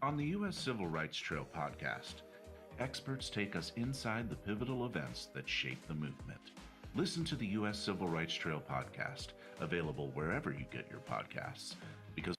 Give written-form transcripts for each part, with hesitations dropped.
On the U.S. Civil Rights Trail podcast, experts take us inside the pivotal events that shape the movement. Listen to the U.S. Civil Rights Trail podcast, available wherever you get your podcasts, because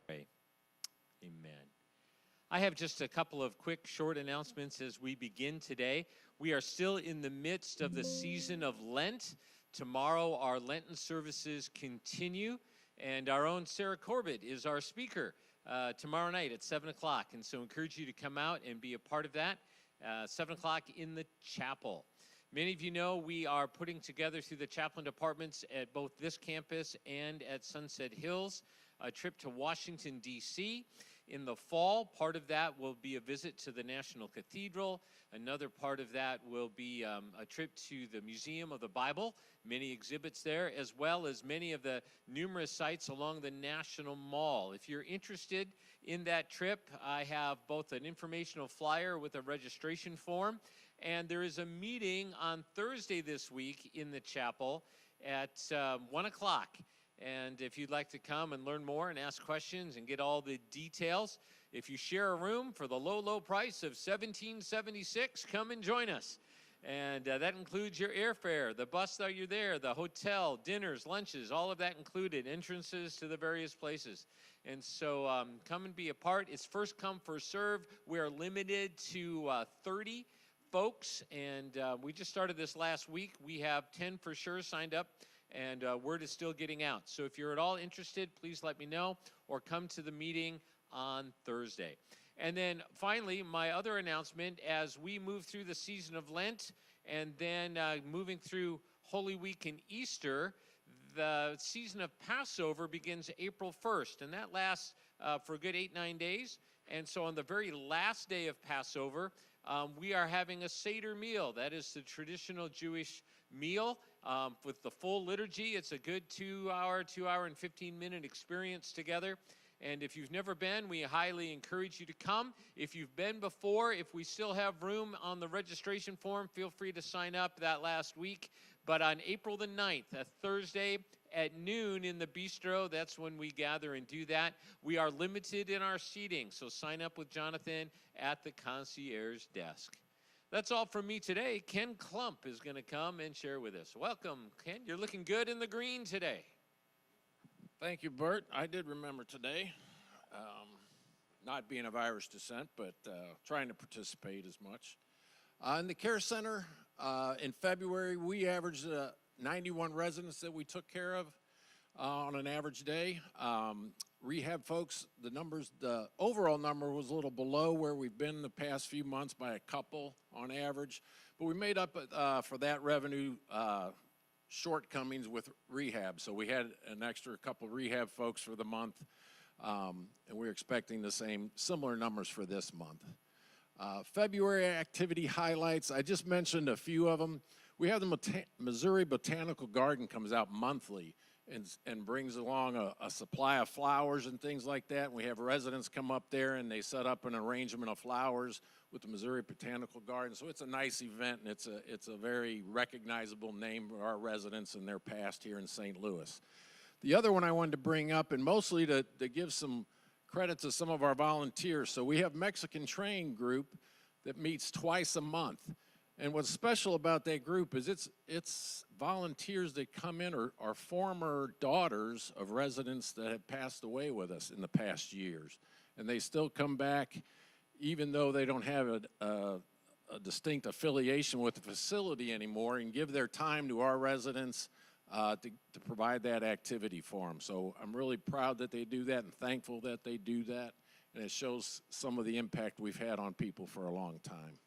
Pray. Amen. I have just a couple of quick, short announcements as we begin today. We are still in the midst of the season of Lent. Tomorrow, our Lenten services continue, and our own Sarah Corbett is our speaker tomorrow night at 7 o'clock. And so I encourage you to come out and be a part of that, 7 o'clock in the chapel. Many of you know we are putting together through the chaplain departments at both this campus and at Sunset Hills a trip to Washington, D.C. In the fall, part of that will be a visit to the National Cathedral. Another part of that will be a trip to the Museum of the Bible, many exhibits there, as well as many of the numerous sites along the National Mall. If you're interested in that trip, I have both an informational flyer with a registration form, and there is a meeting on Thursday this week in the chapel at 1 o'clock. And if you'd like to come and learn more and ask questions and get all the details, if you share a room for the low, low price of $17.76, come and join us. And that includes your airfare, the bus that you're there, the hotel, dinners, lunches, all of that included, entrances to the various places. And so come and be a part. It's first come, first serve. We are limited to 30 folks, and we just started this last week. We have 10 for sure signed up. And word is still getting out. So if you're at all interested, please let me know or come to the meeting on Thursday. And then finally, my other announcement, as we move through the season of Lent and then moving through Holy Week and Easter, the season of Passover begins April 1st, and that lasts for a good 8-9 days. And so on the very last day of Passover, we are having a Seder meal. That is the traditional Jewish meal with the full liturgy. It's a good 2 hour and 15-minute experience together. And if you've never been, we highly encourage you to come. If you've been before, if we still have room on the registration form, feel free to sign up that last week. But on April the 9th, a Thursday at noon in the bistro, that's when we gather and do that. We are limited in our seating, so sign up with Jonathan at the concierge desk. That's all from me today. Ken Klump is going to come and share with us. Welcome, Ken. You're looking good in the green today. Thank you, Bert. I did remember today, not being of Irish descent, but trying to participate as much. In the care center, in February, we averaged 91 residents that we took care of on an average day. Rehab folks, the overall number was a little below where we've been the past few months by a couple on average, but we made up for that revenue shortcomings with rehab. So we had an extra couple rehab folks for the month. And we're expecting the similar numbers for this month. February activity highlights, I just mentioned a few of them. We have the Missouri Botanical Garden comes out monthly and brings along a supply of flowers and things like that. And we have residents come up there and they set up an arrangement of flowers with the Missouri Botanical Garden. So it's a nice event, and it's a very recognizable name for our residents and their past here in St. Louis. The other one I wanted to bring up, and mostly to give some credit to some of our volunteers. So we have Mexican Train Group that meets twice a month. And what's special about that group is it's volunteers that come in are former daughters of residents that have passed away with us in the past years. And they still come back even though they don't have a distinct affiliation with the facility anymore, and give their time to our residents to provide that activity for them. So I'm really proud that they do that and thankful that they do that. And it shows some of the impact we've had on people for a long time.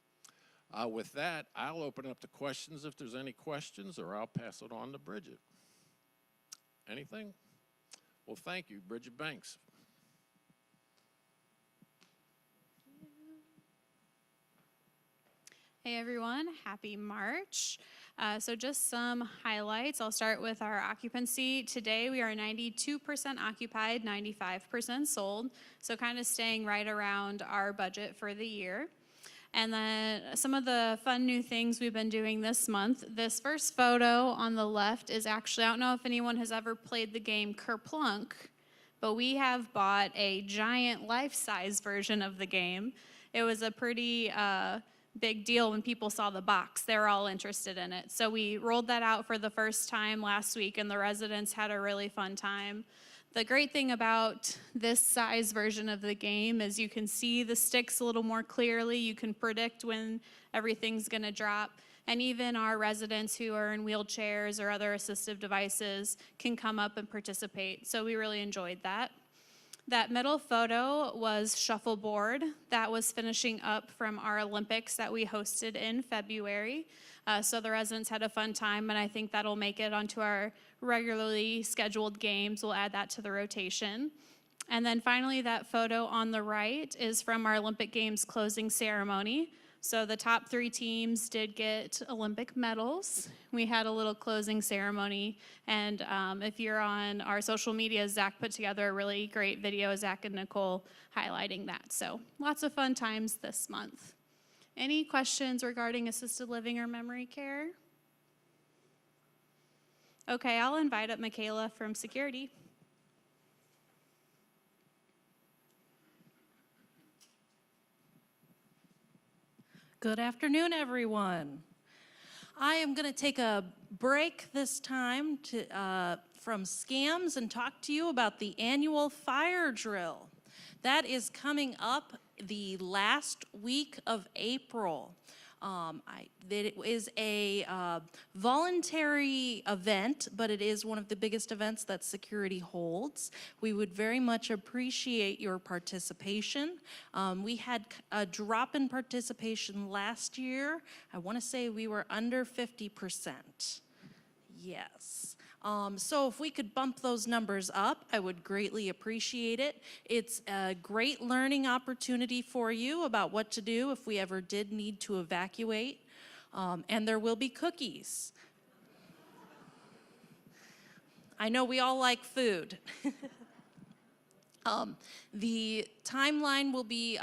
With that, I'll open up to questions if there's any questions, or I'll pass it on to Bridget. Anything? Well, thank you, Bridget Banks. Hey everyone, happy March. So just some highlights. I'll start with our occupancy. Today we are 92% occupied, 95% sold. So kind of staying right around our budget for the year. And then some of the fun new things we've been doing this month. This first photo on the left is actually, I don't know if anyone has ever played the game Kerplunk, but we have bought a giant life-size version of the game. It was a pretty big deal when people saw the box. They were all interested in it. So we rolled that out for the first time last week, and the residents had a really fun time. The great thing about this size version of the game is you can see the sticks a little more clearly. You can predict when everything's going to drop. And even our residents who are in wheelchairs or other assistive devices can come up and participate. So we really enjoyed that. That middle photo was Shuffleboard. That was finishing up from our Olympics that we hosted in February. So the residents had a fun time, and I think that'll make it onto our regularly scheduled games. We'll add that to the rotation. And then finally, that photo on the right is from our Olympic Games closing ceremony. So the top 3 teams did get Olympic medals. We had a little closing ceremony, and if you're on our social media, Zach put together a really great video, Zach and Nicole, highlighting that. So lots of fun times this month. Any questions regarding assisted living or memory care? Okay, I'll invite up Michaela from security. Good afternoon, everyone. I am going to take a break this time from scams and talk to you about the annual fire drill. That is coming up the last week of April. It is a voluntary event, but it is one of the biggest events that security holds. We would very much appreciate your participation. We had a drop in participation last year. I want to say we were under 50%. Yes. So if we could bump those numbers up, I would greatly appreciate it. It's a great learning opportunity for you about what to do if we ever did need to evacuate. And there will be cookies. I know we all like food. The timeline will be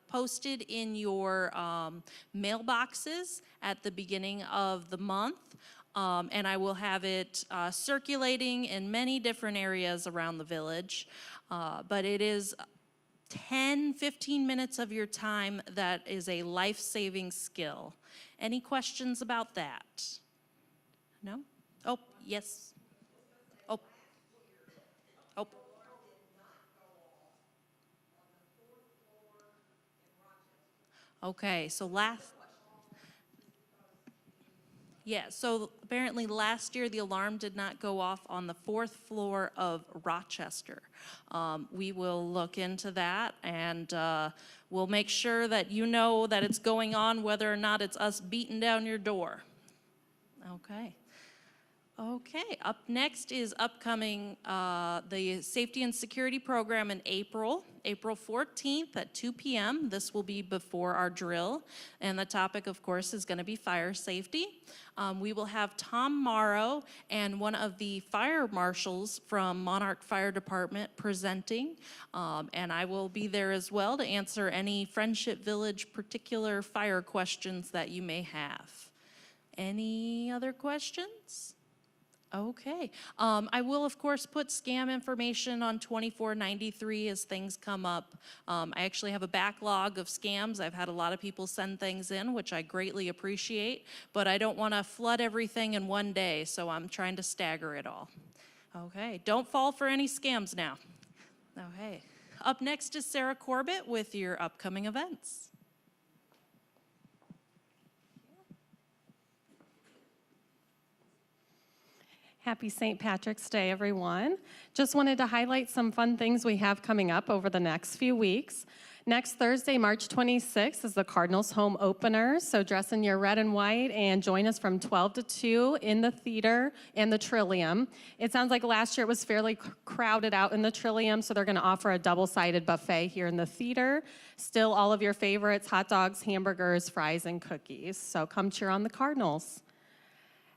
posted in your mailboxes at the beginning of the month. And I will have it circulating in many different areas around the village. But it is 10-15 minutes of your time that is a life-saving skill. Any questions about that? No? Oh, yes. Oh. Oh. Okay, so so apparently last year the alarm did not go off on the 4th floor of Rochester. We will look into that, and we'll make sure that you know that it's going on, whether or not it's us beating down your door. Okay. Okay, up next is upcoming the Safety and Security Program in April 14th at 2 p.m. This will be before our drill, and the topic, of course, is going to be fire safety. We will have Tom Morrow and one of the fire marshals from Monarch Fire Department presenting, and I will be there as well to answer any Friendship Village particular fire questions that you may have. Any other questions? Okay. I will, of course, put scam information on 2493 as things come up. I actually have a backlog of scams. I've had a lot of people send things in, which I greatly appreciate, but I don't want to flood everything in one day, so I'm trying to stagger it all. Okay. Don't fall for any scams now. Okay. Up next is Sarah Corbett with your upcoming events. Happy St. Patrick's Day, everyone. Just wanted to highlight some fun things we have coming up over the next few weeks. Next Thursday, March 26th, is the Cardinals home opener, so dress in your red and white and join us from 12 to 2 in the theater and the Trillium. It sounds like last year it was fairly crowded out in the Trillium, so they're going to offer a double-sided buffet here in the theater. Still all of your favorites, hot dogs, hamburgers, fries, and cookies. So come cheer on the Cardinals.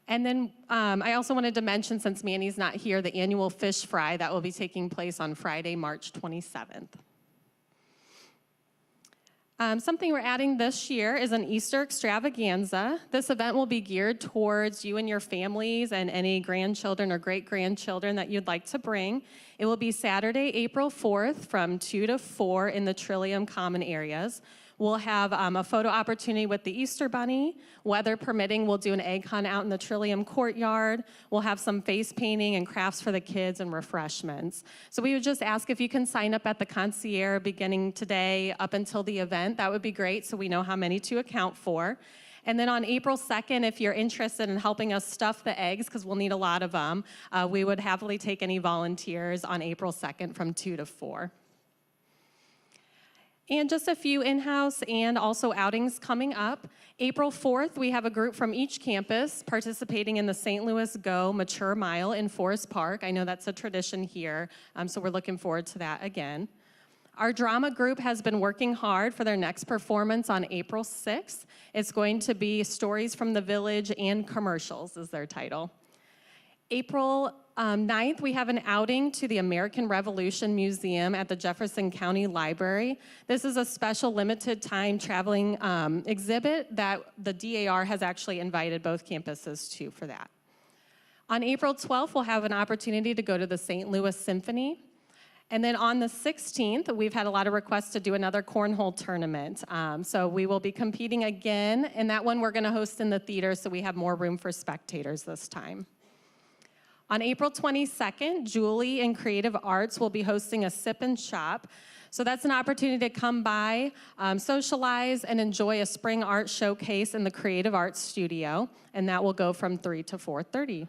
And then I also wanted to mention, since Manny's not here, the annual fish fry that will be taking place on Friday, March 27th. Something we're adding this year is an Easter extravaganza. This event will be geared towards you and your families and any grandchildren or great-grandchildren that you'd like to bring. It will be Saturday, April 4th from 2 to 4 in the Trillium common areas. We'll have a photo opportunity with the Easter Bunny. Weather permitting, we'll do an egg hunt out in the Trillium courtyard. We'll have some face painting and crafts for the kids and refreshments. So we would just ask if you can sign up at the concierge beginning today up until the event. That would be great, so we know how many to account for. And then on April 2nd, if you're interested in helping us stuff the eggs, because we'll need a lot of them, we would happily take any volunteers on April 2nd from 2 to 4. And just a few in-house and also outings coming up. April 4th, we have a group from each campus participating in the St. Louis Go Mature Mile in Forest Park. I know that's a tradition here, so we're looking forward to that again. Our drama group has been working hard for their next performance on April 6th. It's going to be Stories from the Village and Commercials is their title. April 9th, we have an outing to the American Revolution Museum at the Jefferson County Library. This is a special limited time traveling exhibit that the DAR has actually invited both campuses to for that. On April 12th, we'll have an opportunity to go to the St. Louis Symphony. And then on the 16th, we've had a lot of requests to do another cornhole tournament. So we will be competing again, and that one we're going to host in the theater so we have more room for spectators this time. On April 22nd, Julie in Creative Arts will be hosting a sip and shop. So that's an opportunity to come by, socialize, and enjoy a spring art showcase in the Creative Arts Studio, and that will go from 3 to 4:30.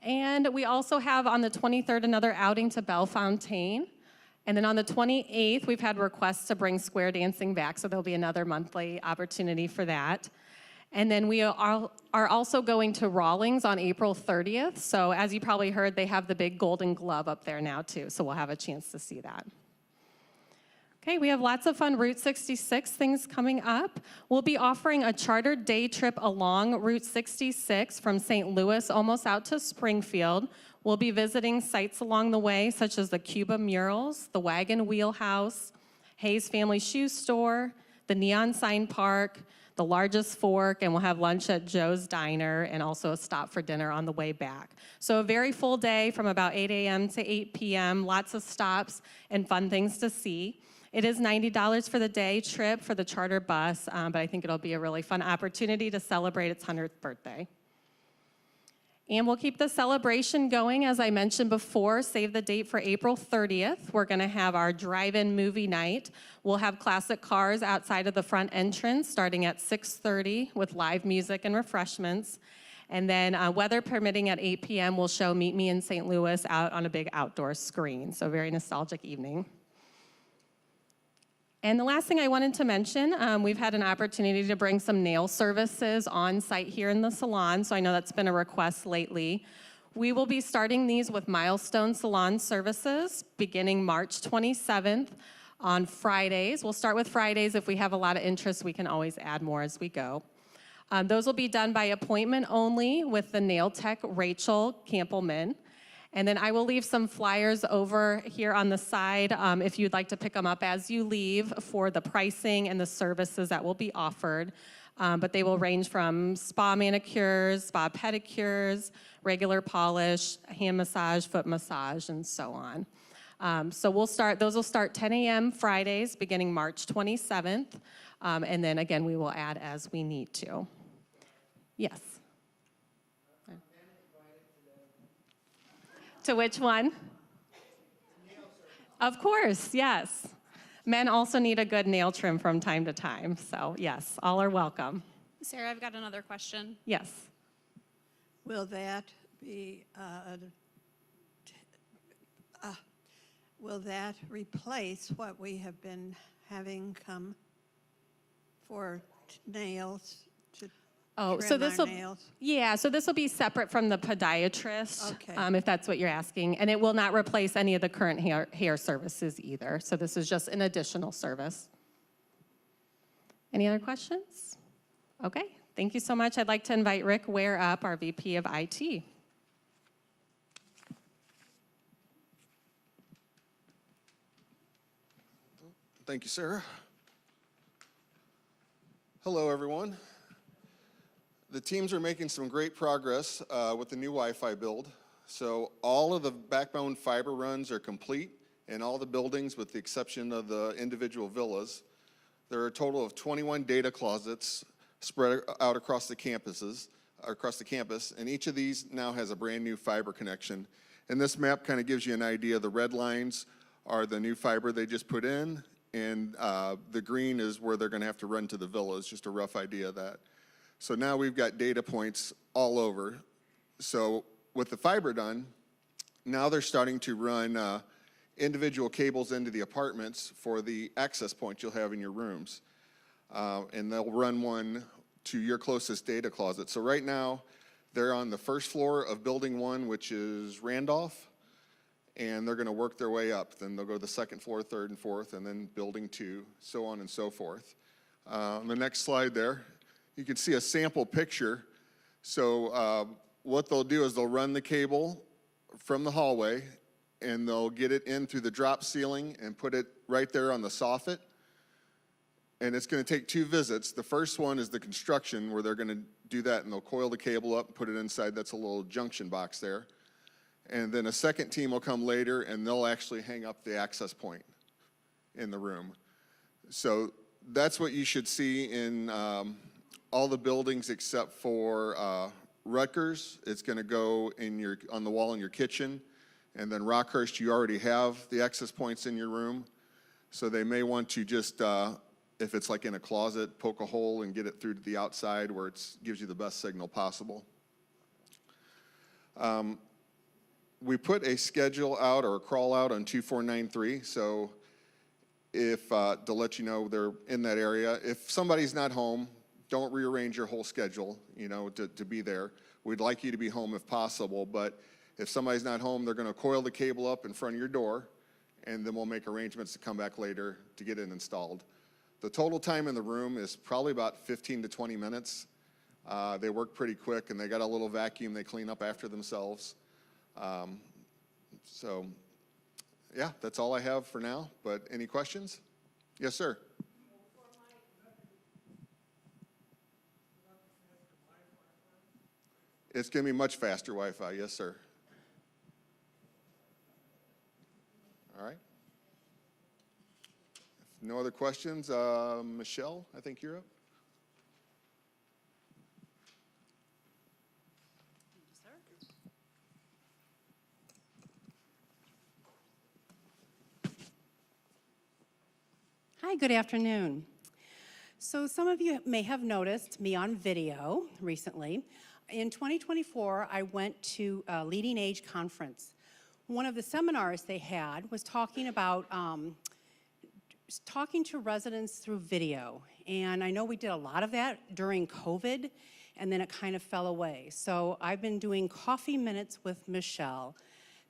And we also have on the 23rd another outing to Bellefontaine. And then on the 28th, we've had requests to bring square dancing back, so there'll be another monthly opportunity for that. And then we are also going to Rawlings on April 30th. So as you probably heard, they have the big Golden Glove up there now too, so we'll have a chance to see that. Okay, we have lots of fun Route 66 things coming up. We'll be offering a chartered day trip along Route 66 from St. Louis almost out to Springfield. We'll be visiting sites along the way, such as the Cuba Murals, the Wagon Wheel House, Hayes Family Shoe Store, the Neon Sign Park, the Largest Fork, and we'll have lunch at Joe's Diner and also a stop for dinner on the way back. So a very full day from about 8 a.m. to 8 p.m., lots of stops and fun things to see. It is $90 for the day trip for the charter bus, but I think it'll be a really fun opportunity to celebrate its 100th birthday. And we'll keep the celebration going, as I mentioned before. Save the date for April 30th. We're going to have our drive-in movie night. We'll have classic cars outside of the front entrance starting at 6:30 with live music and refreshments. And then weather permitting at 8 p.m., we'll show Meet Me in St. Louis out on a big outdoor screen. So very nostalgic evening. And the last thing I wanted to mention, we've had an opportunity to bring some nail services on site here in the salon, so I know that's been a request lately. We will be starting these with Milestone Salon Services beginning March 27th on Fridays. We'll start with Fridays. If we have a lot of interest, we can always add more as we go. Those will be done by appointment only with the nail tech, Rachel Campbellman. And then I will leave some flyers over here on the side if you'd like to pick them up as you leave for the pricing and the services that will be offered. But they will range from spa manicures, spa pedicures, regular polish, hand massage, foot massage, and so on. So those will start 10 a.m. Fridays beginning March 27th. And then again, we will add as we need to. Yes. To which one? Of course, yes. Men also need a good nail trim from time to time, so yes, all are welcome. Sarah, I've got another question. Yes. Will that be, will that replace what we have been having come for nails to Oh, trim so this our will, nails? yeah, so this will be separate from the podiatrist, Okay. if that's what you're asking, and it will not replace any of the current hair services either. So this is just an additional service. Any other questions? Okay, thank you so much. I'd like to invite Rick Ware up, our VP of IT. Thank you, Sarah. Hello, everyone. The teams are making some great progress with the new Wi-Fi build. So all of the backbone fiber runs are complete in all the buildings with the exception of the individual villas. There are a total of 21 data closets spread out across the campus, and each of these now has a brand new fiber connection. And this map kind of gives you an idea. The red lines are the new fiber they just put in, and the green is where they're gonna have to run to the villas, just a rough idea of that. So now we've got data points all over. So with the fiber done, now they're starting to run individual cables into the apartments for the access points you'll have in your rooms. And they'll run one to your closest data closet. So right now, they're on the first floor of building 1, which is Randolph, and they're gonna work their way up. Then they'll go to the second floor, third and fourth, and then building 2, so on and so forth. On the next slide there, you can see a sample picture. So what they'll do is they'll run the cable from the hallway and they'll get it in through the drop ceiling and put it right there on the soffit. And it's gonna take 2 visits. The first one is the construction where they're gonna do that and they'll coil the cable up and put it inside. That's a little junction box there. And then a second team will come later and they'll actually hang up the access point in the room. So that's what you should see in all the buildings except for Rutgers. It's gonna go on the wall in your kitchen. And then Rockhurst, you already have the access points in your room. So they may want to just, if it's like in a closet, poke a hole and get it through to the outside where it gives you the best signal possible. We put a schedule out or a crawl out on 2493. So if, to let you know they're in that area. If somebody's not home, don't rearrange your whole schedule, to be there. We'd like you to be home if possible, but if somebody's not home, they're gonna coil the cable up in front of your door, and then we'll make arrangements to come back later to get it installed. The total time in the room is probably about 15 to 20 minutes. They work pretty quick, and they got a little vacuum they clean up after themselves. So, yeah, that's all I have for now, but any questions? Yes, sir. It's going to be much faster Wi-Fi, yes, sir. All right. If no other questions, Michelle, I think you're up. Hi, good afternoon. So some of you may have noticed me on video recently. In 2024, I went to a Leading Age conference. One of the seminars they had was talking about talking to residents through video. And I know we did a lot of that during COVID, and then it kind of fell away. So I've been doing coffee minutes with Michelle.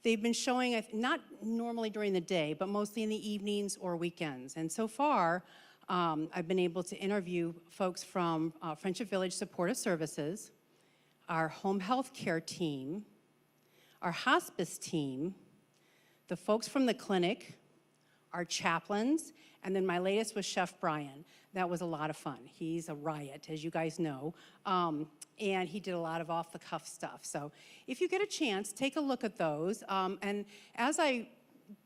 They've been showing, not normally during the day, but mostly in the evenings or weekends. And so far, I've been able to interview folks from Friendship Village Supportive Services, our home health care team, our hospice team, the folks from the clinic, our chaplains, and then my latest was Chef Brian. That was a lot of fun. He's a riot, as you guys know, and he did a lot of off-the-cuff stuff. So if you get a chance, take a look at those. And as I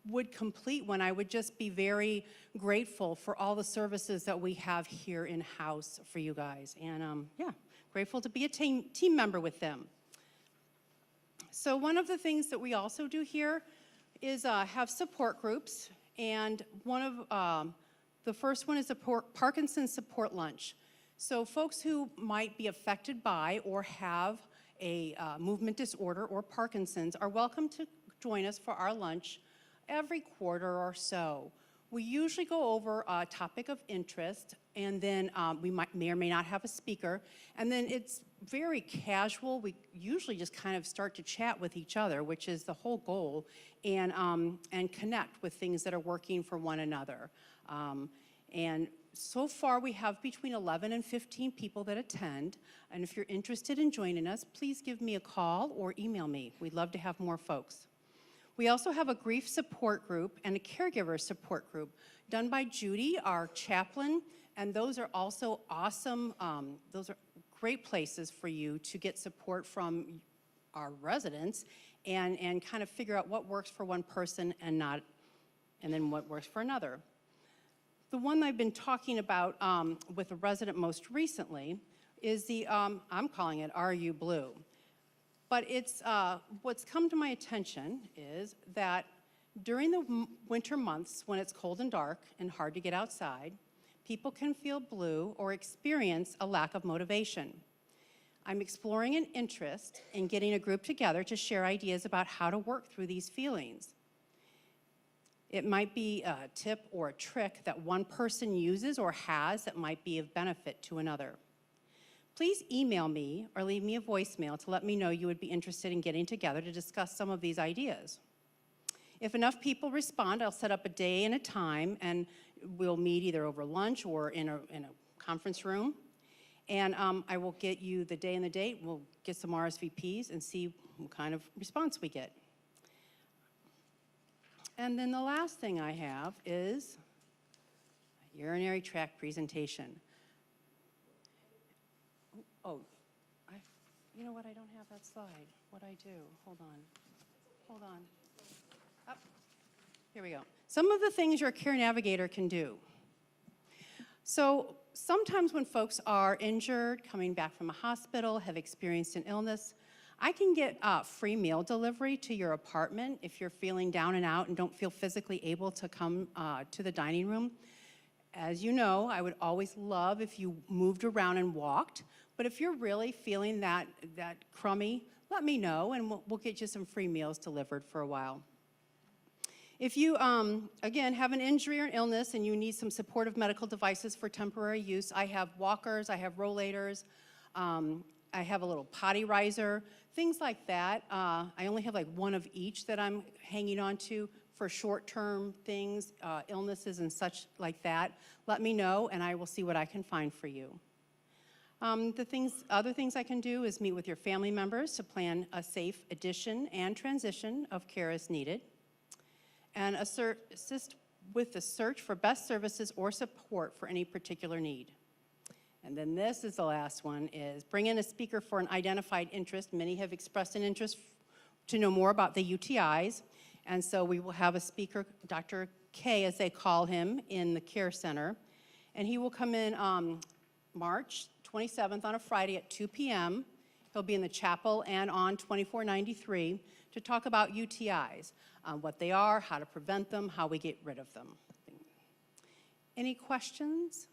would complete one, I would just be very grateful for all the services that we have here in-house for you guys. And yeah, grateful to be a team member with them. So one of the things that we also do here is have support groups. And one of the first one is a Parkinson's support lunch. So folks who might be affected by or have a movement disorder or Parkinson's are welcome to join us for our lunch every quarter or so. We usually go over a topic of interest, and then we may or may not have a speaker, and then it's very casual. We usually just kind of start to chat with each other, which is the whole goal, and connect with things that are working for one another. And so far, we have between 11 and 15 people that attend, and if you're interested in joining us, please give me a call or email me. We'd love to have more folks. We also have a grief support group and a caregiver support group done by Judy, our chaplain, and those are also awesome. Those are great places for you to get support from our residents and kind of figure out what works for one person and then what works for another. The one I've been talking about with a resident most recently is the, I'm calling it RU Blue. But it's, what's come to my attention is that during the winter months when it's cold and dark and hard to get outside, people can feel blue or experience a lack of motivation. I'm exploring an interest in getting a group together to share ideas about how to work through these feelings. It might be a tip or a trick that one person uses or has that might be of benefit to another. Please email me or leave me a voicemail to let me know you would be interested in getting together to discuss some of these ideas. If enough people respond, I'll set up a day and a time, and we'll meet either over lunch or in a conference room. And I will get you the day and the date. We'll get some RSVPs and see what kind of response we get. And then the last thing I have is a urinary tract presentation. Oh, you know what, I don't have that slide. What'd I do? Hold on. Up. Here we go. Some of the things your care navigator can do. So sometimes when folks are injured, coming back from a hospital, have experienced an illness, I can get free meal delivery to your apartment if you're feeling down and out and don't feel physically able to come to the dining room. As you know, I would always love if you moved around and walked. But if you're really feeling that crummy, let me know, and we'll get you some free meals delivered for a while. If you, again, have an injury or an illness and you need some supportive medical devices for temporary use, I have walkers, I have rollators, I have a little potty riser, things like that. I only have like one of each that I'm hanging on to for short-term things, illnesses and such like that. Let me know, and I will see what I can find for you. Other things I can do is meet with your family members to plan a safe addition and transition of care as needed, and assist with the search for best services or support for any particular need. And then this is the last one, is bring in a speaker for an identified interest. Many have expressed an interest to know more about the UTIs, and so we will have a speaker, Dr. K, as they call him, in the care center, and he will come in March 27th on a Friday at 2 p.m. He'll be in the chapel and on 2493 to talk about UTIs, what they are, how to prevent them, how we get rid of them. Any questions?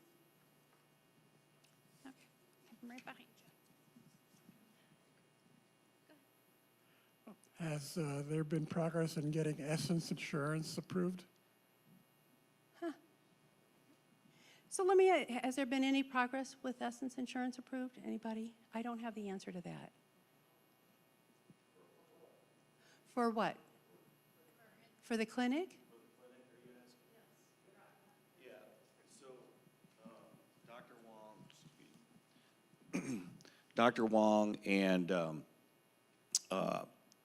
Okay, I'm right behind you. Has there been progress in getting Essence Insurance approved? So let me, has there been any progress with Essence Insurance approved? Anybody? I don't have the answer to that. For what? For the clinic? Dr. Wong and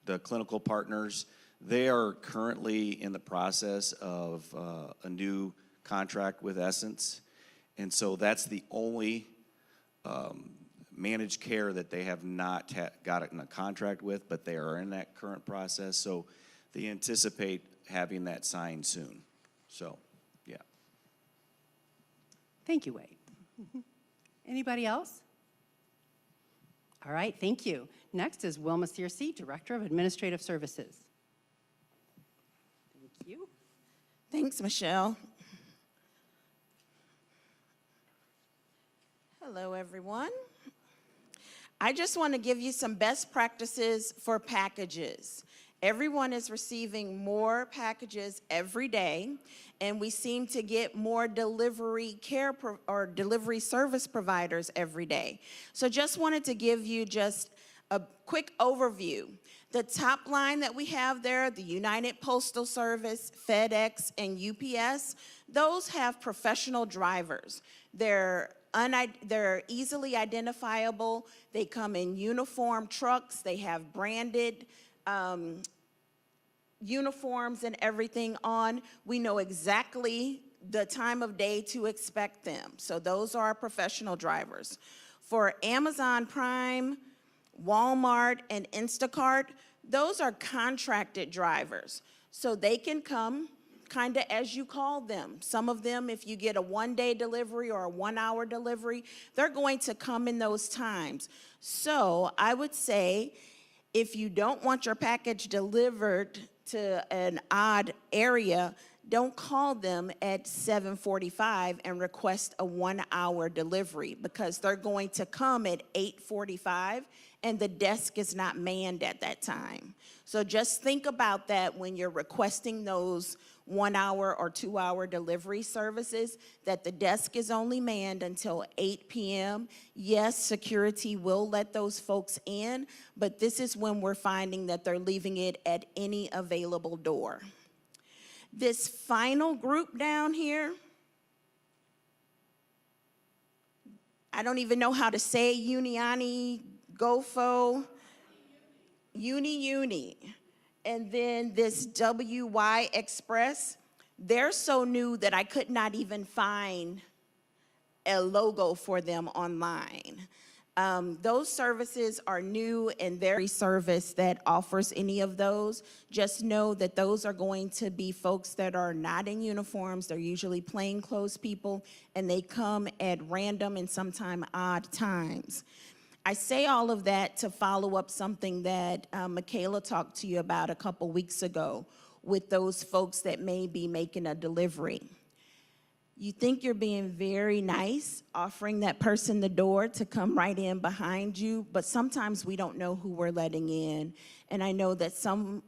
the clinical partners, they are currently in the process of a new contract with Essence. And so that's the only managed care that they have not gotten a contract with, but they are in that current process. So they anticipate having that signed soon. So, yeah. Thank you, Wade. Anybody else? All right, thank you. Next is Wilma Searcy, Director of Administrative Services. Thank you. Thanks, Michelle. Hello, everyone. I just want to give you some best practices for packages. Everyone is receiving more packages every day, and we seem to get more delivery delivery service providers every day. So just wanted to give you just a quick overview. The top line that we have there, the United Postal Service, FedEx, and UPS, those have professional drivers. They're easily identifiable. They come in uniform trucks. They have branded uniforms and everything on. We know exactly the time of day to expect them. So those are our professional drivers. For Amazon Prime, Walmart, and Instacart, those are contracted drivers. So they can come kind of as you call them. Some of them, if you get a one-day delivery or a one-hour delivery, they're going to come in those times. So I would say if you don't want your package delivered to an odd area, don't call them at 7:45 and request a one-hour delivery, because they're going to come at 8:45 and the desk is not manned at that time. So just think about that when you're requesting those 1 hour or 2 hour delivery services, that the desk is only manned until 8 p.m. Yes, security will let those folks in, but this is when we're finding that they're leaving it at any available door. This final group down here, I don't even know how to say Uniani, Gofo, Uni. And then this WY Express, they're so new that I could not even find a logo for them online. Those services are new, and they're a service that offers any of those. Just know that those are going to be folks that are not in uniforms. They're usually plainclothes people, and they come at random and sometimes odd times. I say all of that to follow up something that Michaela talked to you about a couple weeks ago with those folks that may be making a delivery. You think you're being very nice, offering that person the door to come right in behind you, but sometimes we don't know who we're letting in. And I know that some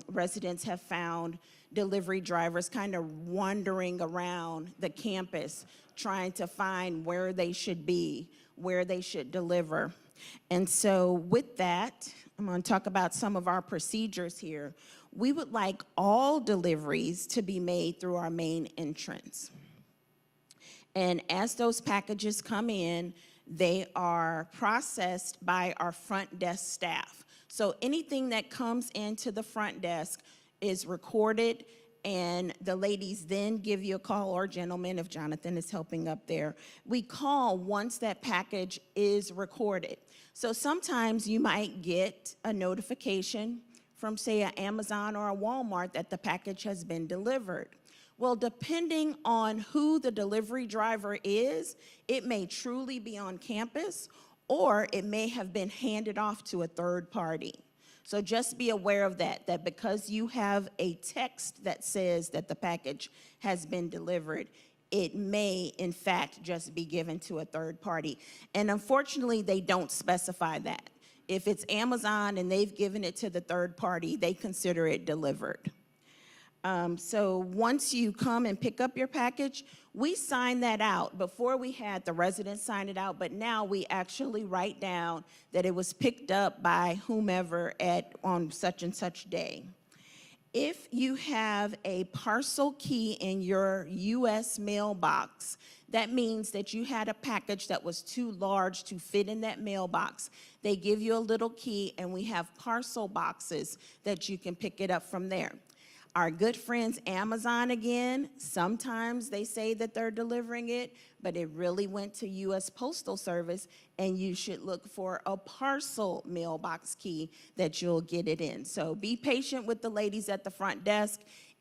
residents have found delivery drivers kind of wandering around the campus trying to find where they should be, where they should deliver. And so with that, I'm going to talk about some of our procedures here. We would like all deliveries to be made through our main entrance. And as those packages come in, they are processed by our front desk staff. So anything that comes into the front desk is recorded, and the ladies then give you a call, or gentlemen, if Jonathan is helping up there. We call once that package is recorded. So sometimes you might get a notification from, say, an Amazon or a Walmart that the package has been delivered. Well, depending on who the delivery driver is, it may truly be on campus, or it may have been handed off to a third party. So just be aware of that because you have a text that says that the package has been delivered, it may, in fact, just be given to a third party. And unfortunately, they don't specify that. If it's Amazon and they've given it to the third party, they consider it delivered. So once you come and pick up your package, we sign that out. Before we had the residents sign it out, but now we actually write down that it was picked up by whomever on such and such day. If you have a parcel key in your U.S. mailbox, that means that you had a package that was too large to fit in that mailbox. They give you a little key, and we have parcel boxes that you can pick it up from there. Our good friends Amazon again, sometimes they say that they're delivering it, but it really went to U.S. Postal Service, and you should look for a parcel mailbox key that you'll get it in. So be patient with the ladies at the front desk.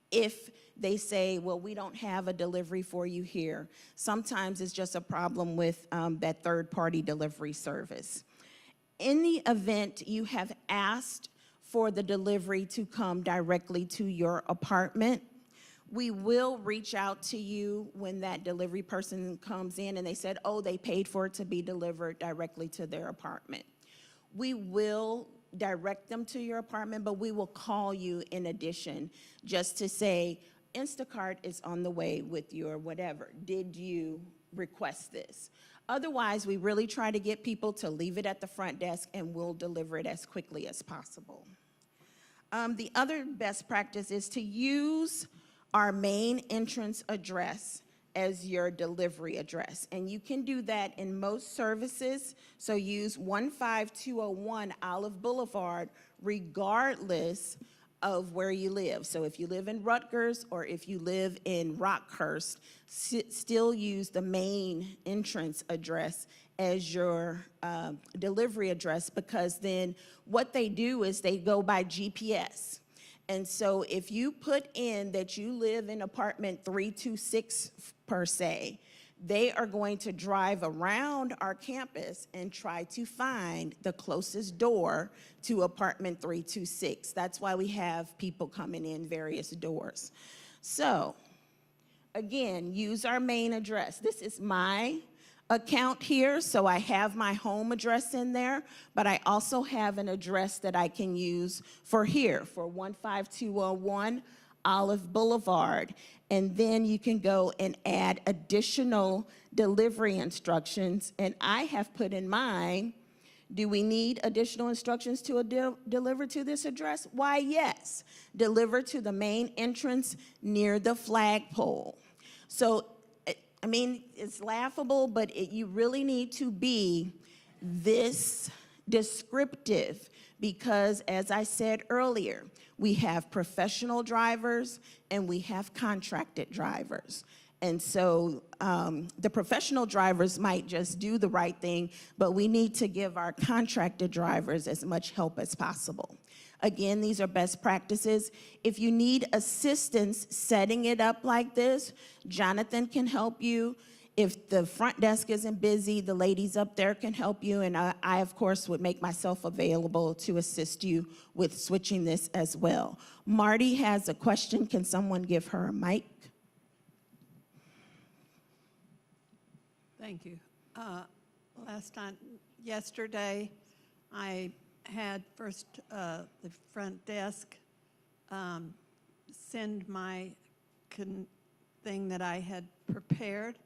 If they say, well, we don't have a delivery for you here, sometimes it's just a problem with that third-party delivery service. In the event you have asked for the delivery to come directly to your apartment, we will reach out to you when that delivery person comes in and they said, oh, they paid for it to be delivered directly to their apartment. We will direct them to your apartment, but we will call you in addition just to say, Instacart is on the way with your whatever. Did you request this? Otherwise, we really try to get people to leave it at the front desk, and we'll deliver it as quickly as possible. The other best practice is to use our main entrance address as your delivery address. And you can do that in most services. So use 15201 Olive Boulevard regardless of where you live. So if you live in Rutgers or if you live in Rockhurst, still use the main entrance address as your delivery address, because then what they do is they go by GPS. And so if you put in that you live in apartment 326 per se, they are going to drive around our campus and try to find the closest door to apartment 326. That's why we have people coming in various doors. So again, use our main address. This is my account here, so I have my home address in there, but I also have an address that I can use for here, for 15201 Olive Boulevard. And then you can go and add additional delivery instructions. And I have put in mine, do we need additional instructions to deliver to this address? Why, yes. Deliver to the main entrance near the flagpole. So I mean, it's laughable, but you really need to be this descriptive because, as I said earlier, we have professional drivers and we have contracted drivers. And so the professional drivers might just do the right thing, but we need to give our contracted drivers as much help as possible. Again, these are best practices. If you need assistance setting it up like this, Jonathan can help you. If the front desk isn't busy, the ladies up there can help you. And I, of course, would make myself available to assist you with switching this as well. Marty has a question. Can someone give her a mic? Thank you. Yesterday, I had first the front desk send my thing that I had prepared,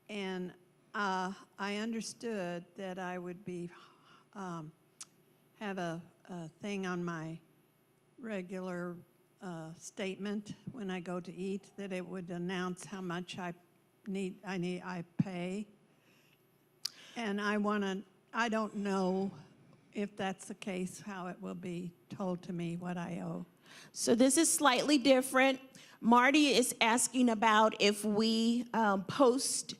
and I understood that I would be have a thing on my regular statement when I go to eat, that it would announce how much I pay, and I don't know if that's the case, how it will be told to me what I owe. So this is slightly different. Marty is asking about if we post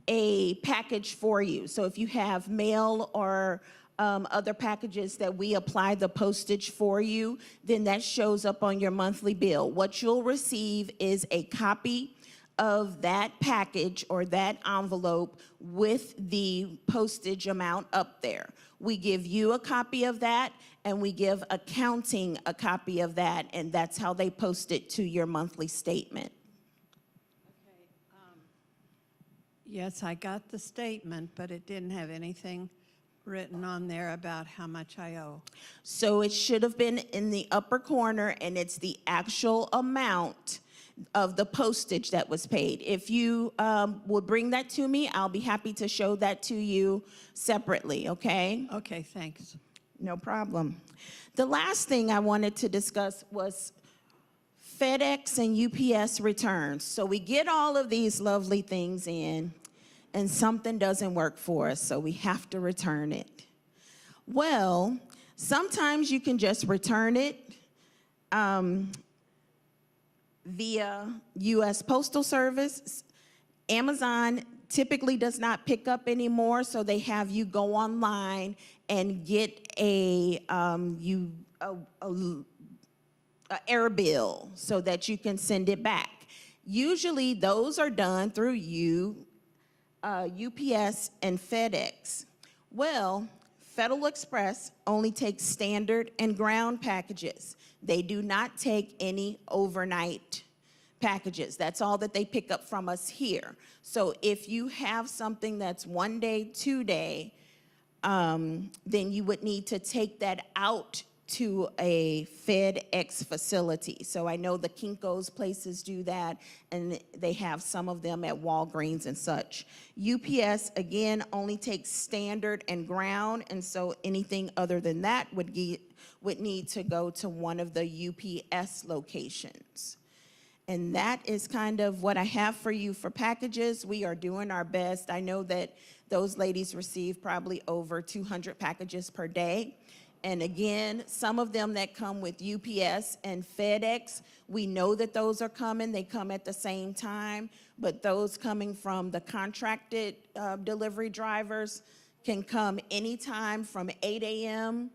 a package for you. So if you have mail or other packages that we apply the postage for you, then that shows up on your monthly bill. What you'll receive is a copy of that package or that envelope with the postage amount up there. We give you a copy of that, and we give accounting a copy of that, and that's how they post it to your monthly statement. Okay. Yes, I got the statement, but it didn't have anything written on there about how much I owe. So it should have been in the upper corner, and it's the actual amount of the postage that was paid. If you would bring that to me, I'll be happy to show that to you separately, okay? Okay, thanks. No problem. The last thing I wanted to discuss was FedEx and UPS returns. So we get all of these lovely things in, and something doesn't work for us, so we have to return it. Well, sometimes you can just return it via U.S. Postal Service. Amazon typically does not pick up anymore, so they have you go online and get a air bill so that you can send it back. Usually those are done through UPS and FedEx. Well, Federal Express only takes standard and ground packages. They do not take any overnight packages. That's all that they pick up from us here. So if you have something that's 1 day, 2 day, then you would need to take that out to a FedEx facility. So I know the Kinko's places do that, and they have some of them at Walgreens and such. UPS, again, only takes standard and ground, and so anything other than that would need to go to one of the UPS locations. And that is kind of what I have for you for packages. We are doing our best. I know that those ladies receive probably over 200 packages per day. And again, some of them that come with UPS and FedEx, we know that those are coming. They come at the same time. But those coming from the contracted delivery drivers can come anytime from 8 a.m.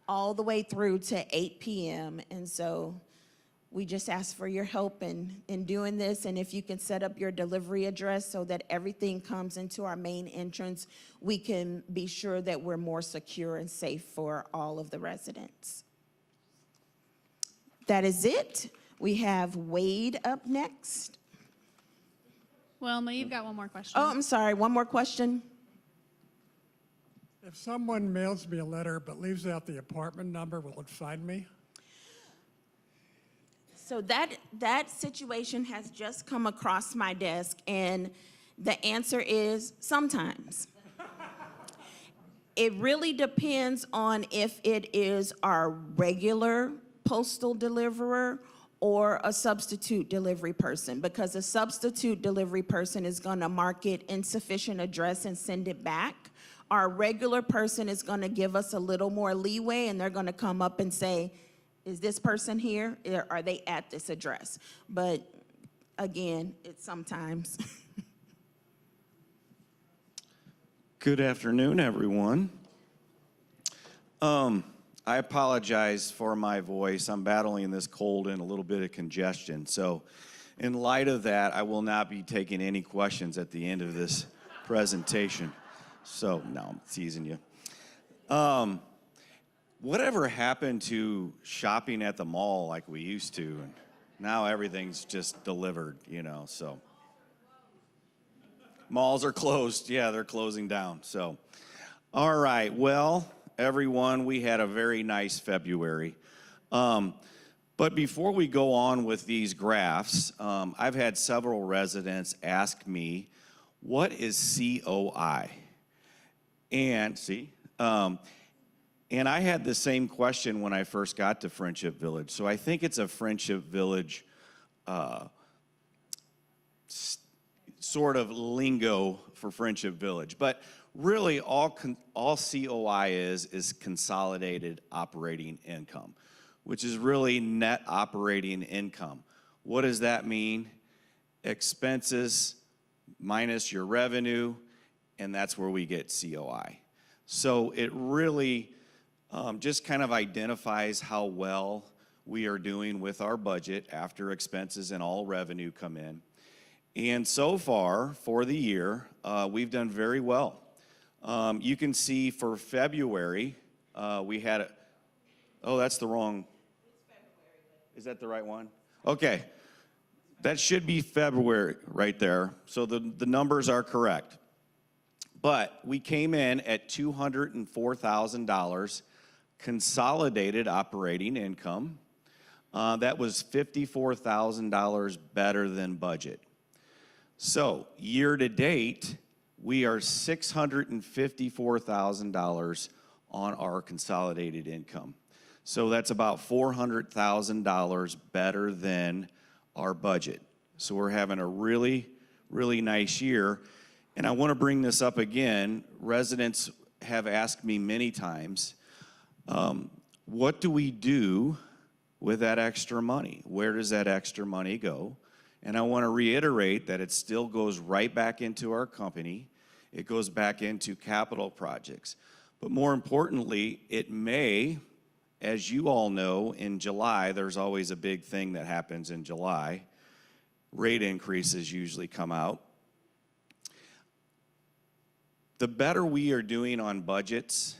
all the way through to 8 p.m. And so we just ask for your help in doing this, and if you can set up your delivery address so that everything comes into our main entrance, we can be sure that we're more secure and safe for all of the residents. That is it. We have Wade up next. Wilma, you've got one more question. Oh, I'm sorry, one more question. If someone mails me a letter but leaves out the apartment number, will it find me? So that situation has just come across my desk, and the answer is sometimes. It really depends on if it is our regular postal deliverer or a substitute delivery person, because a substitute delivery person is going to mark it insufficient address and send it back. Our regular person is going to give us a little more leeway, and they're going to come up and say, is this person here? Are they at this address? But again, it's sometimes. Good afternoon, everyone. I apologize for my voice. I'm battling this cold and a little bit of congestion. So in light of that, I will not be taking any questions at the end of this presentation. So, no, I'm teasing you. Whatever happened to shopping at the mall like we used to? And now everything's just delivered, you know, so. Malls are closed. Yeah, they're closing down. So, all right. Well, everyone, we had a very nice February. But before we go on with these graphs, I've had several residents ask me, what is COI? And, see? And I had the same question when I first got to Friendship Village. So I think it's a Friendship Village sort of lingo for Friendship Village. But really all COI is consolidated operating income, which is really net operating income. What does that mean? Expenses minus your revenue, and that's where we get COI. So it really just kind of identifies how well we are doing with our budget after expenses and all revenue come in. And so far, for the year, we've done very well. You can see for February, we had, oh, that's the wrong, is that the right one? Okay, that should be February right there. So the numbers are correct. But we came in at $204,000 consolidated operating income. That was $54,000 better than budget. So year to date, we are $654,000 on our consolidated income. So that's about $400,000 better than our budget. So we're having a really, really nice year. And I want to bring this up again. Residents have asked me many times, what do we do with that extra money? Where does that extra money go? And I want to reiterate that it still goes right back into our company. It goes back into capital projects. But more importantly, it may, as you all know, in July, there's always a big thing that happens in July. Rate increases usually come out. The better we are doing on budgets,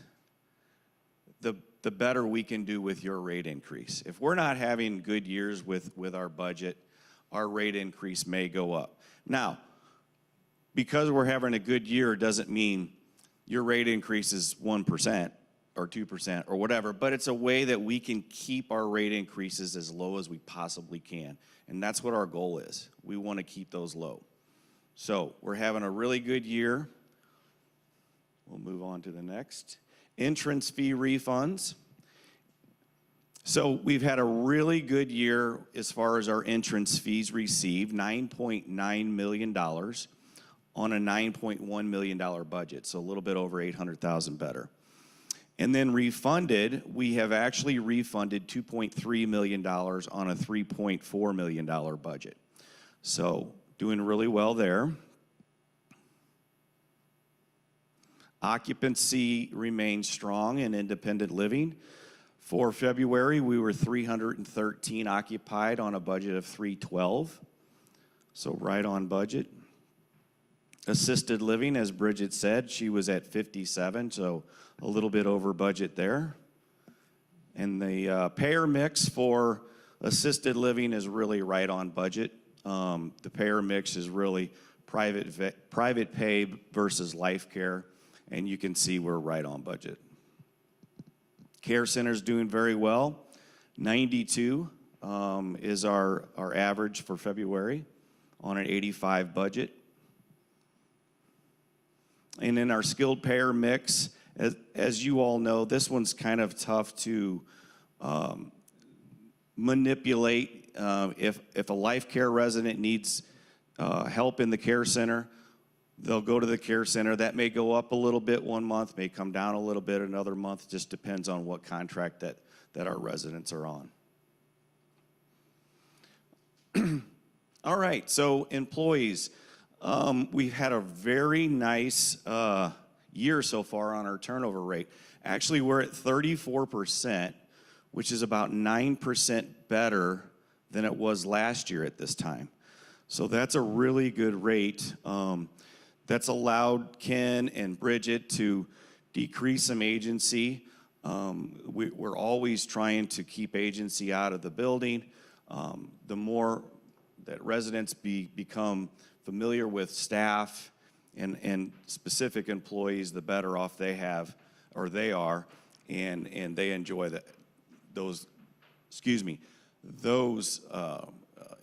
the better we can do with your rate increase. If we're not having good years with our budget, our rate increase may go up. Now, because we're having a good year doesn't mean your rate increase is 1% or 2% or whatever, but it's a way that we can keep our rate increases as low as we possibly can. And that's what our goal is. We want to keep those low. So we're having a really good year. We'll move on to the next. Entrance fee refunds. So we've had a really good year as far as our entrance fees received, $9.9 million on a $9.1 million budget, so a little bit over $800,000 better. And then refunded, we have actually refunded $2.3 million on a $3.4 million budget. So doing really well there. Occupancy remains strong in independent living. For February, we were 313 occupied on a budget of 312, so right on budget. Assisted living, as Bridget said, she was at 57, so a little bit over budget there. And the payer mix for assisted living is really right on budget. The payer mix is really private pay versus life care, and you can see we're right on budget. Care center's doing very well. 92 is our average for February on an 85 budget. And in our skilled payer mix, as you all know, this one's kind of tough to manipulate. If a life care resident needs help in the care center, they'll go to the care center. That may go up a little bit one month, may come down a little bit another month. Just depends on what contract that our residents are on. All right, so employees. We've had a very nice year so far on our turnover rate. Actually, we're at 34%, which is about 9% better than it was last year at this time. So that's a really good rate. That's allowed Ken and Bridget to decrease some agency. We're always trying to keep agency out of the building. The more that residents become familiar with staff and specific employees, the better off they have, or they are, and they enjoy those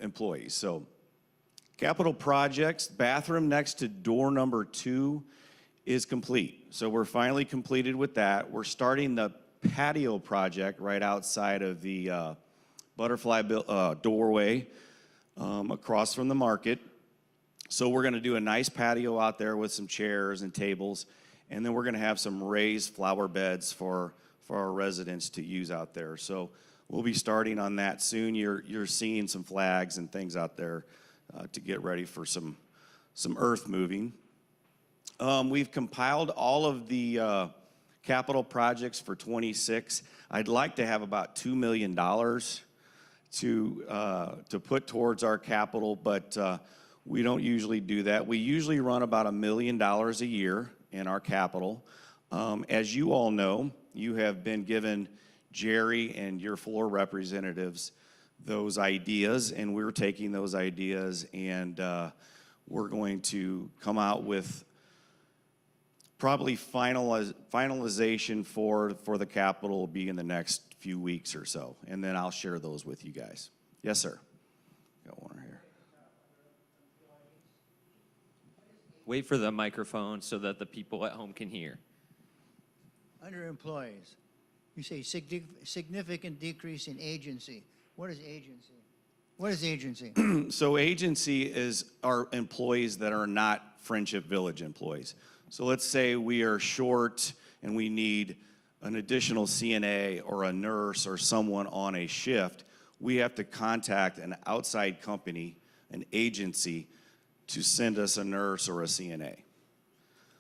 employees. So capital projects, bathroom next to door number 2 is complete. So we're finally completed with that. We're starting the patio project right outside of the butterfly doorway across from the market. So we're gonna do a nice patio out there with some chairs and tables, and then we're gonna have some raised flower beds for our residents to use out there. So we'll be starting on that soon. You're seeing some flags and things out there to get ready for some earth moving. We've compiled all of the capital projects for 26. I'd like to have about $2 million to put towards our capital, but we don't usually do that. We usually run about $1 million a year in our capital. As you all know, you have been given Jerry and your floor representatives those ideas, and we're taking those ideas and we're going to come out with probably finalization for the capital will be in the next few weeks or so, and then I'll share those with you guys. Yes, sir. Got one right here. Wait for the microphone so that the people at home can hear. Under employees, you say significant decrease in agency. What is agency? What is agency? So agency is our employees that are not Friendship Village employees. So let's say we are short and we need an additional CNA or a nurse or someone on a shift. We have to contact an outside company, an agency, to send us a nurse or a CNA.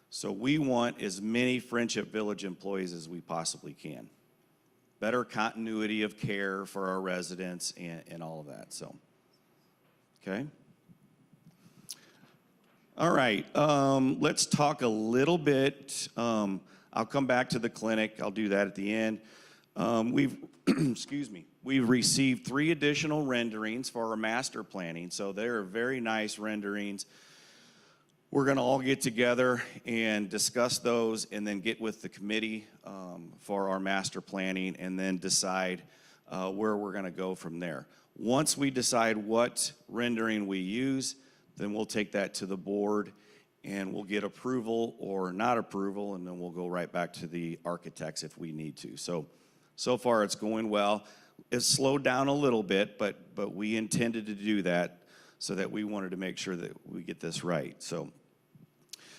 So we want as many Friendship Village employees as we possibly can. Better continuity of care for our residents and all of that, so, okay? All right, let's talk a little bit. I'll come back to the clinic. I'll do that at the end. Excuse me, we've received 3 additional renderings for our master planning, so they're very nice renderings. We're gonna all get together and discuss those and then get with the committee for our master planning and then decide where we're gonna go from there. Once we decide what rendering we use, then we'll take that to the board and we'll get approval or not approval, and then we'll go right back to the architects if we need to. So far it's going well. It's slowed down a little bit, but we intended to do that so that we wanted to make sure that we get this right.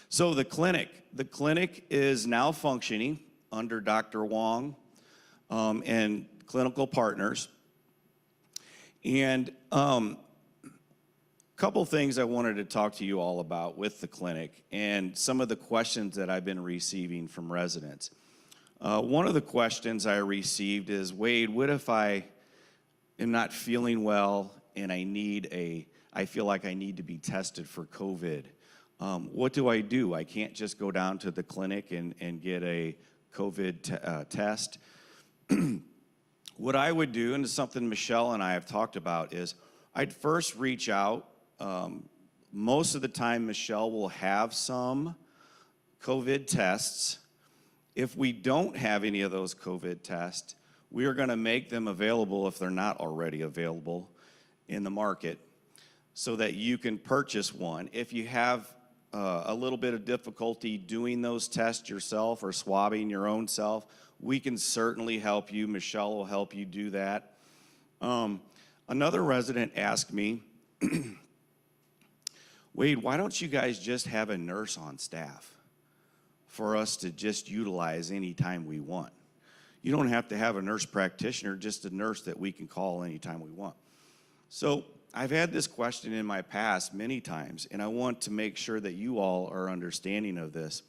So the clinic is now functioning under Dr. Wong and clinical partners. And couple things I wanted to talk to you all about with the clinic and some of the questions that I've been receiving from residents. One of the questions I received is, Wade, what if I am not feeling well and I feel like I need to be tested for COVID? What do? I can't just go down to the clinic and get a COVID test. What I would do, and it's something Michelle and I have talked about, is I'd first reach out. Most of the time, Michelle will have some COVID tests. If we don't have any of those COVID tests, we are gonna make them available if they're not already available in the market so that you can purchase one. If you have a little bit of difficulty doing those tests yourself or swabbing your own self, we can certainly help you. Michelle will help you do that. Another resident asked me, Wade, why don't you guys just have a nurse on staff for us to just utilize anytime we want? You don't have to have a nurse practitioner, just a nurse that we can call anytime we want. So I've had this question in my past many times, and I want to make sure that you all are understanding of this.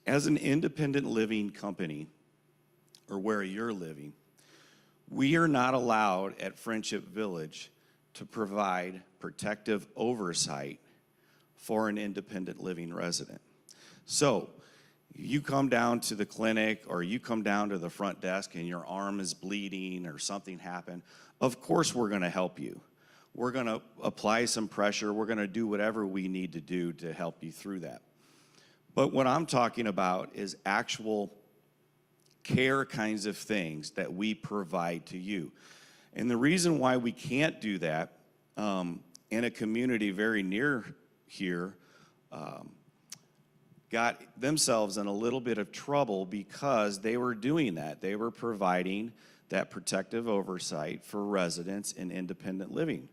As an independent living company, or where you're living, we are not allowed at Friendship Village to provide protective oversight for an independent living resident. So you come down to the clinic or you come down to the front desk and your arm is bleeding or something happened, of course we're gonna help you. We're gonna apply some pressure. We're gonna do whatever we need to do to help you through that. But what I'm talking about is actual care kinds of things that we provide to you. And the reason why we can't do that in a community very near here got themselves in a little bit of trouble because they were doing that. They were providing that protective oversight for residents in independent living.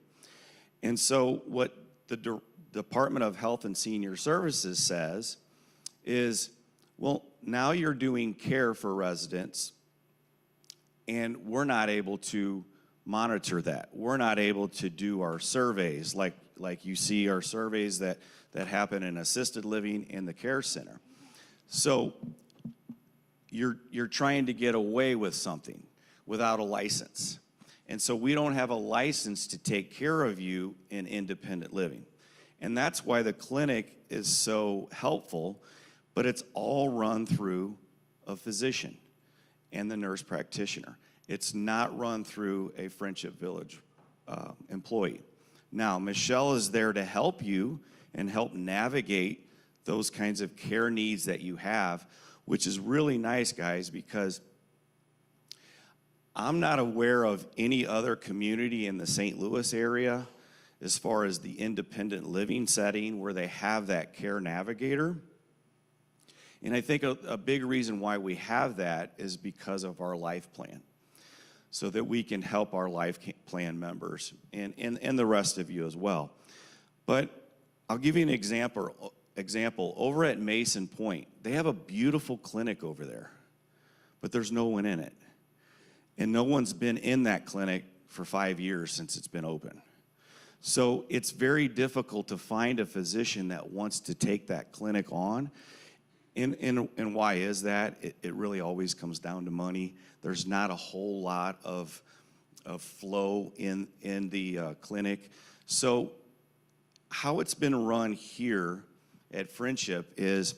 And so what the Department of Health and Senior Services says is, well, now you're doing care for residents and we're not able to monitor that. We're not able to do our surveys like you see our surveys that happen in assisted living in the care center. So you're trying to get away with something without a license. And so we don't have a license to take care of you in independent living. And that's why the clinic is so helpful, but it's all run through a physician and the nurse practitioner. It's not run through a Friendship Village employee. Now, Michelle is there to help you and help navigate those kinds of care needs that you have, which is really nice, guys, because I'm not aware of any other community in the St. Louis area as far as the independent living setting where they have that care navigator. And I think a big reason why we have that is because of our life plan, so that we can help our life plan members and the rest of you as well. But I'll give you an example. Over at Mason Point, they have a beautiful clinic over there, but there's no one in it. And no one's been in that clinic for 5 years since it's been open. So it's very difficult to find a physician that wants to take that clinic on. And why is that? It really always comes down to money. There's not a whole lot of flow in the clinic. So how it's been run here at Friendship is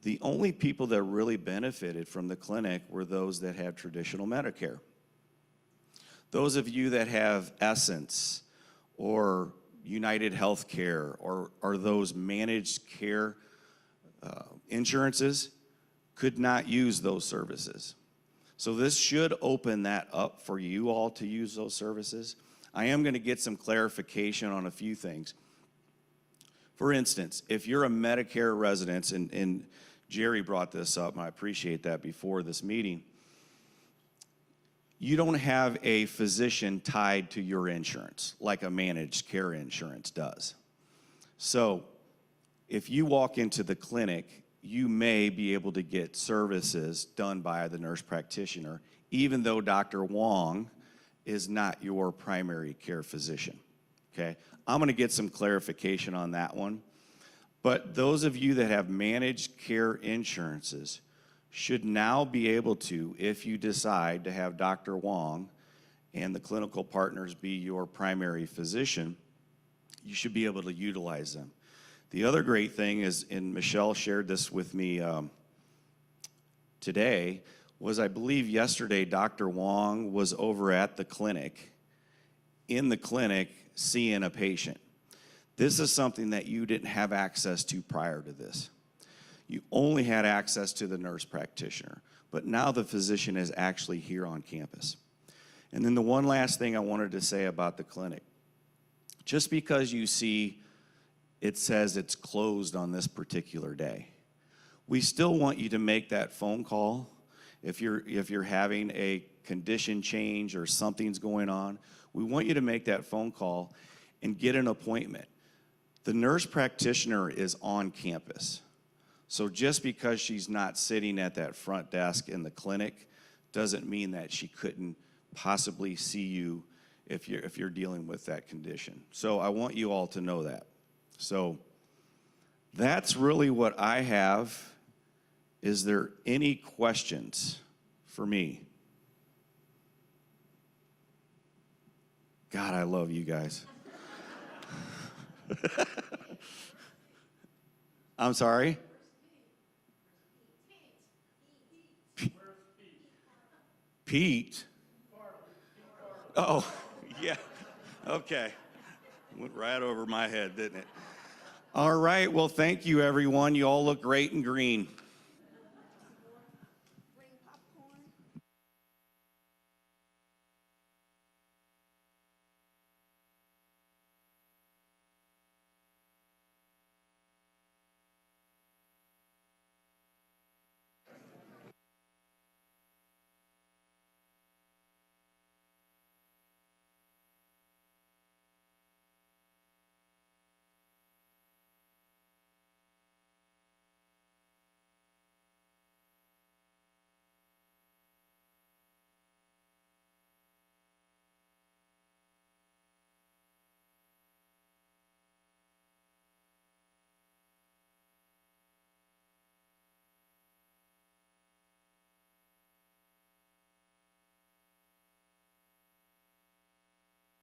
the only people that really benefited from the clinic were those that have traditional Medicare. Those of you that have Essence or United Healthcare or those managed care insurances could not use those services. So this should open that up for you all to use those services. I am going to get some clarification on a few things. For instance, if you're a Medicare resident, and Jerry brought this up, and I appreciate that before this meeting, you don't have a physician tied to your insurance like a managed care insurance does. So if you walk into the clinic, you may be able to get services done by the nurse practitioner, even though Dr. Wong is not your primary care physician, okay? I'm gonna get some clarification on that one. But those of you that have managed care insurances should now be able to, if you decide to have Dr. Wong and the clinical partners be your primary physician, you should be able to utilize them. The other great thing is, and Michelle shared this with me today, was I believe yesterday Dr. Wong was over at the clinic, in the clinic, seeing a patient. This is something that you didn't have access to prior to this. You only had access to the nurse practitioner, but now the physician is actually here on campus. And then the one last thing I wanted to say about the clinic, just because you see it says it's closed on this particular day, we still want you to make that phone call if you're having a condition change or something's going on. We want you to make that phone call and get an appointment. The nurse practitioner is on campus. So just because she's not sitting at that front desk in the clinic doesn't mean that she couldn't possibly see you if you're dealing with that condition. So I want you all to know that. So that's really what I have. Is there any questions for me? God, I love you guys. I'm sorry? Pete? Oh, yeah. Okay. Went right over my head, didn't it? All right. Well, thank you, everyone. You all look great in green.